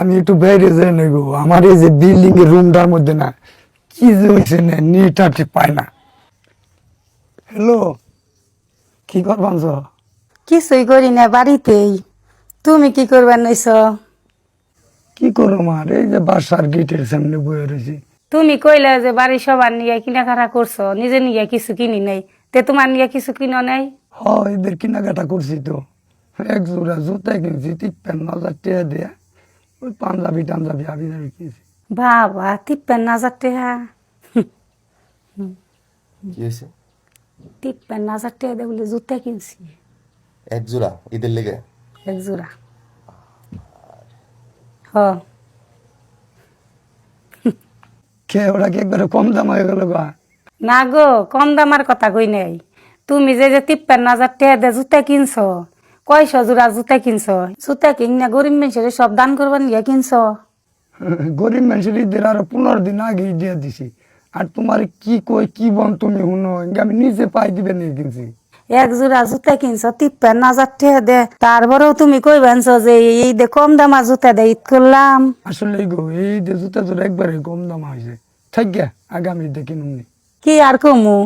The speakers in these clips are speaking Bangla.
আমি একটু বাইরে যাই না গো, আমার এই যে বিল্ডিং এর রুমটার মধ্যে না কি যে হয়েছে না নেট আর ঠিক পায় না। হ্যালো, কি করবান? কিছুই করি না বাড়িতেই। তুমি কি করবার নইছ? কি করো মার, এই যে বাসার গেটের সামনে বয়ে রয়েছি। তুমি কইলে যে বাড়ি সবার নিয়ে কিনাকাটা করছো, নিজে নিয়ে কিছু কিনি নাই, তে তোমার নিয়ে কিছু কিনো নাই? হ, এদের কেনাকাটা করছি তো। এক জোড়া জুতা কিনছি 53,000 টাকা দিয়ে। ওই পাঞ্জাবি টাঞ্জাবি হাবি জাবি কিনছি। বাবা 53,000 টাকা! কি হয়েছে? 53,000 টাকা দিয়ে বলে জুতা কিনছি এক জোড়া ঈদের লেগে? এক জোড়া। হ, কে ওরা কি একবারে কম দাম হয়ে গেল গা? না গো, কম দামার কথা কই নাই। তুমি যে 53,000 টাকা দিয়ে জুতা কিনছো, কয়শো জোড়া জুতা কিনছো? জুতা কিনা গরিব মানুষের সব দান করবার নিয়ে কিনছো। গরিব মানুষের ঈদের আরো 15 দিন আগেই দিয়ে দিছি। আর তোমার কি কই কি বন তুমি শুনো, আমি নিজে পাই দিবে নিয়ে কিনছি। এক জোড়া জুতা কিনছো 53,000 টাকা দে, তারপরেও তুমি কইবেনছো যে এই দে কম দামা জুতা দে ঈদ করলাম। আসলে গো, এই যে জুতা জোড়া একবারে কম দাম হয়েছে। থাক গা, আগামী দেখি নুমনি। কি আর কমু,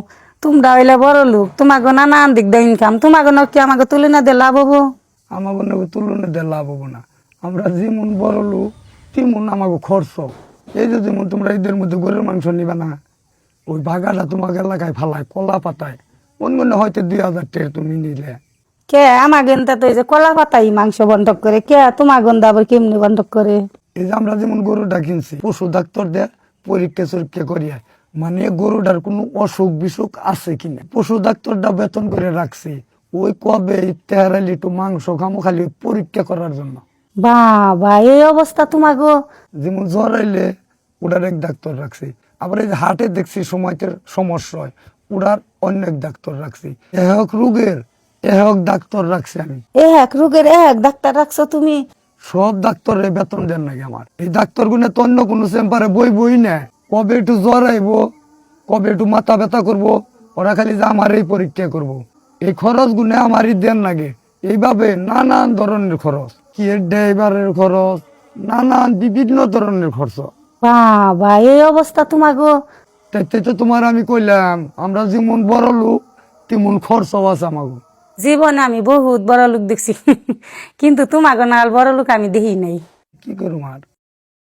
তোমরা হইলে বড় লোক, তোমাকে নানান দিক দিয়ে ইনকাম, তোমাকে কি আমাকে তুলে না দিয়ে লাভ হবো? আমাকে তুলনা দিয়ে লাভ হবো না। আমরা যেমন বড় লোক তেমন আমাকে খরচ। এই যে যেমন তোমরা ঈদের মধ্যে গরুর মাংস নিবা না, ওই বাগাটা তোমাকে এলাকায় ফালায় কলা পাতায়, অন্য হয়তো 2,000 টাকা তুমি নিলে। কে আমার গেন্দা তো এই যে কলা পাতাই মাংস বন্ধক করে, কে তোমার গন্ধা আবার কেমনি বন্ধক করে? এই যে আমরা যেমন গরুটা কিনছি, পশু ডাক্তার দেয় পরীক্ষা চরীক্ষা করিয়া, মানে গরুটার কোনো অসুখ বিসুখ আছে কিনা পশু ডাক্তারটা বেতন করে রাখছি। ওই কবে তেহারালি একটু মাংস খামো খালি ওই পরীক্ষা করার জন্য। বাবা এই অবস্থা তোমাকে! যেমন জ্বর আইলে ওটার এক ডাক্তার রাখছি, আবার এই যে হাটে দেখছি সময়তে সমস্যা হয়, ওটার অন্য এক ডাক্তার রাখছি। এক রোগের এক ডাক্তার রাখছি আমি। এক রোগের এক ডাক্তার রাখছো তুমি? সব ডাক্তারের বেতন দেন নাকি আমার? এই ডাক্তার গুনে তো অন্য কোনো চেম্বারে বই না, কবে একটু জ্বর আইবো, কবে একটু মাথা ব্যথা করবো, ওরা খালি যে আমার এই পরীক্ষা করব। এই খরচ গুনে আমারই দেন লাগে। এইভাবে নানান ধরনের খরচ, কি ড্রাইভারের খরচ, নানান বিভিন্ন ধরনের খরচ। বাবা এই অবস্থা তোমাকে! তাইতে তো তোমার আমি কইলাম, আমরা যেমন বড় লোক তেমন খরচও আছে আমাকে। জীবনে আমি বহুত বড় লোক দেখছি, কিন্তু তোমাকে না বড় লোক আমি দেখি নাই। কি করবো আর,